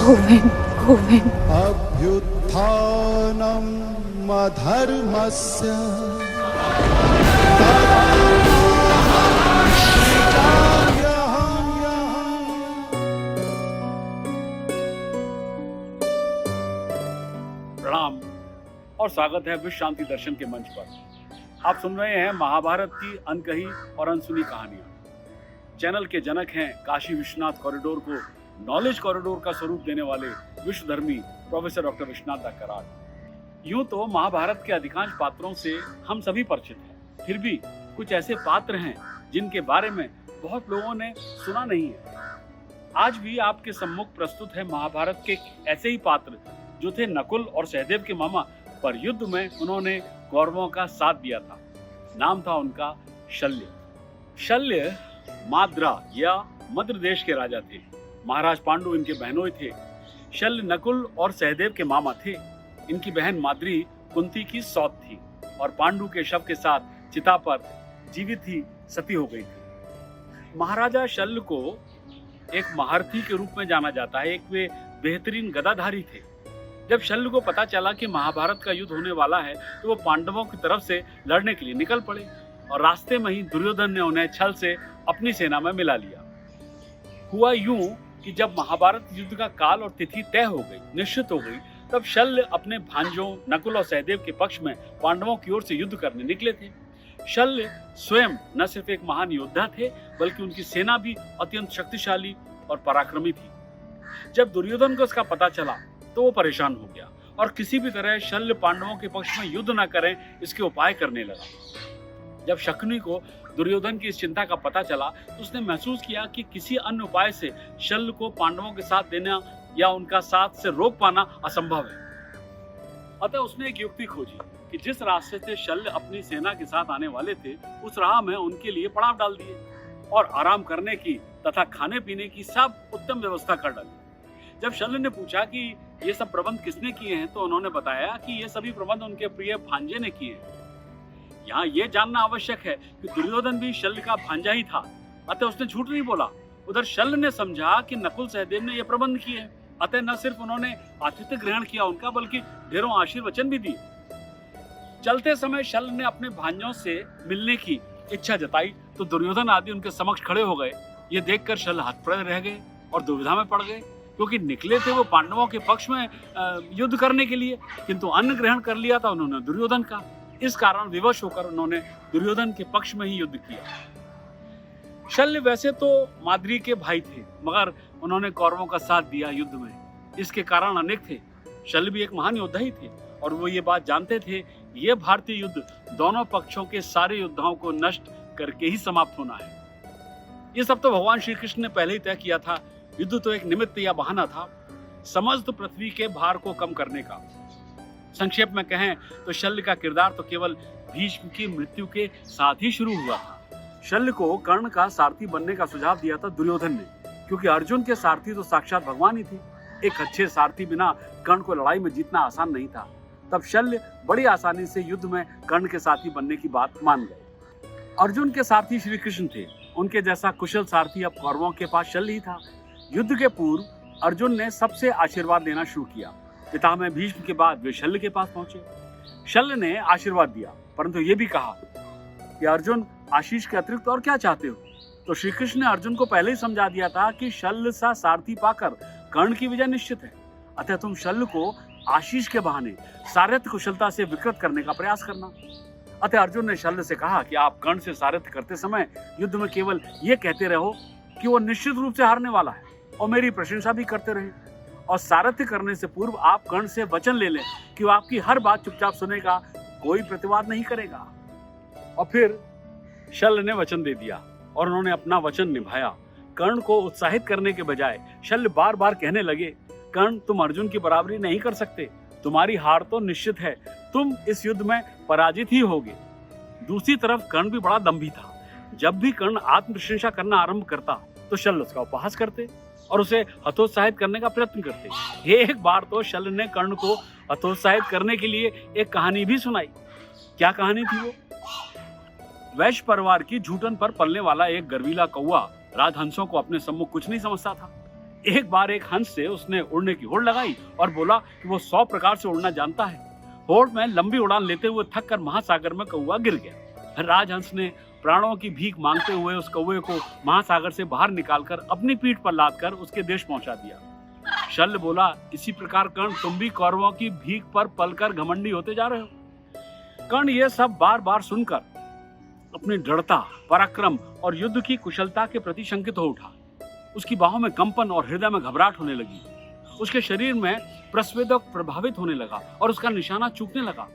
गोविंद गोविंद। अभ्युत्थानम् अधर्मस्य प्रणाम और स्वागत है विश्व शांति दर्शन के मंच पर। आप सुन रहे हैं महाभारत की अनकही और अनसुनी कहानियां। चैनल के जनक हैं काशी विश्वनाथ कॉरिडोर को नॉलेज कॉरिडोर का स्वरूप देने वाले विश्वधर्मी प्रोफेसर डॉक्टर विश्वनाथ दा कराड़। यूं तो महाभारत के अधिकांश पात्रों से हम सभी परिचित हैं, फिर भी कुछ ऐसे पात्र हैं जिनके बारे में बहुत लोगों ने सुना नहीं है। आज भी आपके सम्मुख प्रस्तुत है महाभारत के ऐसे ही पात्र जो थे नकुल और सहदेव के मामा, पर युद्ध में उन्होंने कौरवों का साथ दिया था। नाम था उनका शल्य। शल्य माद्रा या मद्र देश के राजा थे। महाराज पांडु इनके बहनोई थे। शल्य नकुल और सहदेव के मामा थे। इनकी बहन माद्री कुंती की सौत थी और पांडु के शव के साथ चिता पर जीवित ही सती हो गई थी। महाराजा शल्य को एक महारथी के रूप में जाना जाता है। एक वे बेहतरीन गदाधारी थे। जब शल्य को पता चला कि महाभारत का युद्ध होने वाला है तो वो पांडवों की तरफ से लड़ने के लिए निकल पड़े और रास्ते में ही दुर्योधन ने उन्हें छल से अपनी सेना में मिला लिया। हुआ यूं कि जब महाभारत युद्ध का काल और तिथि तय हो गई, निश्चित हो गई, तब शल्य अपने भांजों नकुल और सहदेव के पक्ष में पांडवों की ओर से युद्ध करने निकले थे। शल्य स्वयं न सिर्फ एक महान योद्धा थे बल्कि उनकी सेना भी अत्यंत शक्तिशाली और पराक्रमी थी। जब दुर्योधन को इसका पता चला तो वो परेशान हो गया और किसी भी तरह शल्य पांडवों के पक्ष में युद्ध न करें इसके उपाय करने लगा। जब शकुनी को दुर्योधन की इस चिंता का पता चला तो उसने महसूस किया कि किसी अन्य उपाय से शल्य को पांडवों के साथ देना या उनका साथ से रोक पाना असंभव है। अतः उसने एक युक्ति खोजी कि जिस रास्ते से शल्य अपनी सेना के साथ आने वाले थे उस राह में उनके लिए पड़ाव डाल दिए और आराम करने की तथा खाने पीने की सब उत्तम व्यवस्था कर डाली। जब शल्य ने पूछा कि ये सब प्रबंध किसने किए हैं तो उन्होंने बताया कि ये सभी प्रबंध उनके प्रिय भांजे ने किए हैं। यहाँ ये जानना आवश्यक है कि दुर्योधन भी शल्य का भांजा ही था, अतः उसने झूठ नहीं बोला। उधर शल्य ने समझा कि नकुल सहदेव ने ये प्रबंध किए हैं, अतः न सिर्फ उन्होंने आतिथ्य ग्रहण किया उनका बल्कि ढेरों आशीर्वचन भी दिए। चलते समय शल्य ने अपने भांजों से मिलने की इच्छा जताई तो दुर्योधन आदि उनके समक्ष खड़े हो गए। ये देखकर शल्य हतप्रभ रह गए और दुविधा में पड़ गए, क्योंकि निकले थे वो पांडवों के पक्ष में युद्ध करने के लिए, किंतु अन्न ग्रहण कर लिया था उन्होंने दुर्योधन का। इस कारण विवश होकर उन्होंने दुर्योधन के पक्ष में ही युद्ध किया। शल्य वैसे तो माद्री के भाई थे मगर उन्होंने कौरवों का साथ दिया युद्ध में। इसके कारण अनेक थे। शल्य भी एक महान योद्धा ही थे और वो ये बात जानते थे ये भारतीय युद्ध दोनों पक्षों के सारे योद्धाओं को नष्ट करके ही समाप्त होना है। ये सब तो भगवान श्री कृष्ण ने पहले ही तय किया था। युद्ध तो एक निमित्त या बहाना था समस्त पृथ्वी के भार को कम करने का। संक्षेप में कहें तो शल्य का किरदार तो केवल भीष्म की मृत्यु के साथ ही शुरू हुआ था। शल्य को कर्ण का सारथी बनने का सुझाव दिया था दुर्योधन ने, क्योंकि अर्जुन के सारथी तो साक्षात भगवान ही थे। एक अच्छे सारथी बिना कर्ण को लड़ाई में जीतना आसान नहीं था। तब शल्य बड़ी आसानी से युद्ध में कर्ण के सारथी बनने की बात मान गए। अर्जुन के सारथी श्री कृष्ण थे। उनके जैसा कुशल सारथी अब कौरवों के पास शल्य ही था। युद्ध के पूर्व अर्जुन ने सबसे आशीर्वाद देना शुरू किया। पितामह भीष्म के बाद वे शल्य के पास पहुंचे। शल्य ने आशीर्वाद दिया परंतु ये भी कहा कि अर्जुन आशीष के अतिरिक्त और क्या चाहते हो। तो श्री कृष्ण ने अर्जुन को पहले ही समझा दिया था कि शल्य सा सारथी पाकर कर्ण की विजय निश्चित है, अतः तुम शल्य को आशीष के बहाने सारथ्य कुशलता से विकृत करने का प्रयास करना। अतः अर्जुन ने शल्य से कहा कि आप कर्ण से सारथ्य करते समय युद्ध में केवल ये कहते रहो कि वो निश्चित रूप से हारने वाला है और मेरी प्रशंसा भी करते रहे, और सारथ्य करने से पूर्व आप कर्ण से वचन ले लें कि वो आपकी हर बात चुपचाप सुनेगा, कोई प्रतिवाद नहीं करेगा। और फिर शल्य ने वचन दे दिया और उन्होंने अपना वचन निभाया। कर्ण को उत्साहित करने के बजाय शल्य बार बार कहने लगे, कर्ण तुम अर्जुन की बराबरी नहीं कर सकते, तुम्हारी हार तो निश्चित है, तुम इस युद्ध में पराजित ही होगे। दूसरी तरफ कर्ण भी बड़ा दम्भी था। जब भी कर्ण आत्म प्रशंसा करना आरंभ करता तो शल्य उसका उपहास करते और उसे हतोत्साहित करने का प्रयत्न करते। एक बार तो शल्य ने कर्ण को हतोत्साहित करने के लिए एक कहानी भी सुनाई। क्या कहानी थी वो? वैश्य परिवार की झूठन पर पलने वाला एक गर्वीला कौवा राजहंसों को अपने सम्मुख कुछ नहीं समझता था। एक बार एक हंस से उसने उड़ने की होड़ लगाई और बोला कि वो 100 प्रकार से उड़ना जानता है। होड़ में लंबी उड़ान लेते हुए थक कर महासागर में कौवा गिर गया। राजहंस ने प्राणों की भीख मांगते हुए उस कौवे को महासागर से बाहर निकालकर अपनी पीठ पर लादकर उसके देश पहुंचा दिया। शल्य बोला, इसी प्रकार कर्ण तुम भी कौरवों की भीख पर पलकर घमंडी होते जा रहे हो। कर्ण ये सब बार बार सुनकर अपनी दृढ़ता, पराक्रम और युद्ध की कुशलता के प्रति शंकित हो उठा। उसकी बाहों में कंपन और हृदय में घबराहट होने लगी। उसके शरीर में प्रस्वेदक प्रभावित होने लगा और उसका निशाना चूकने लगा।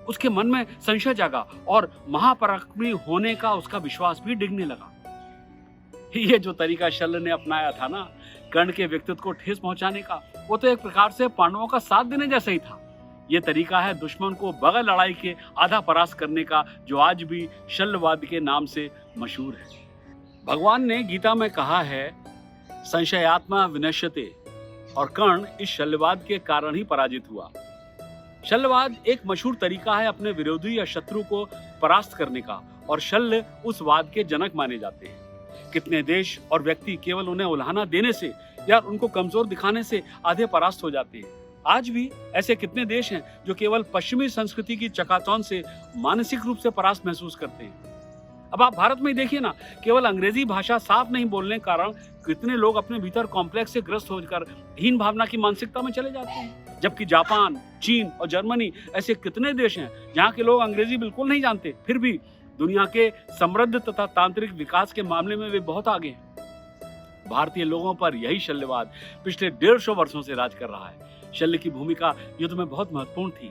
उसके मन में संशय जागा और महापराक्रमी होने का उसका विश्वास भी डिगने लगा। ये जो तरीका शल्य ने अपनाया था ना, कर्ण के व्यक्तित्व को ठेस पहुंचाने का, वो तो एक प्रकार से पांडवों का साथ देने जैसा ही था। ये तरीका है दुश्मन को बगैर लड़ाई के आधा परास्त करने का, जो आज भी शल्यवाद के नाम से मशहूर है। भगवान ने गीता में कहा है, संशयात्मा विनश्यते, और कर्ण इस शल्यवाद के कारण ही पराजित हुआ। शल्यवाद एक मशहूर तरीका है अपने विरोधी या शत्रु को परास्त करने का, और शल्य उस वाद के जनक माने जाते हैं। कितने देश और व्यक्ति केवल उन्हें उल्हाना देने से या उनको कमजोर दिखाने से आधे परास्त हो जाते हैं। आज भी ऐसे कितने देश हैं जो केवल पश्चिमी संस्कृति की चकाचौंध से मानसिक रूप से परास्त महसूस करते हैं। अब आप भारत में ही देखिए ना, केवल अंग्रेजी भाषा साफ नहीं बोलने के कारण कितने लोग अपने भीतर कॉम्प्लेक्स से ग्रस्त होकर हीन भावना की मानसिकता में चले जाते हैं। जबकि जापान, चीन और जर्मनी ऐसे कितने देश हैं जहाँ के लोग अंग्रेजी बिल्कुल नहीं जानते, फिर भी दुनिया के समृद्ध तथा तांत्रिक विकास के मामले में वे बहुत आगे हैं। भारतीय लोगों पर यही शल्यवाद पिछले 150 वर्षों से राज कर रहा है। शल्य की भूमिका युद्ध में बहुत महत्वपूर्ण थी।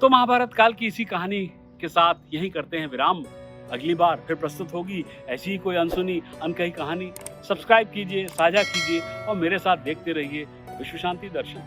तो महाभारत काल की इसी कहानी के साथ यही करते हैं विराम। अगली बार फिर प्रस्तुत होगी ऐसी ही कोई अनसुनी अनकही कहानी। सब्सक्राइब कीजिए, साझा कीजिए और मेरे साथ देखते रहिए विश्व शांति दर्शन।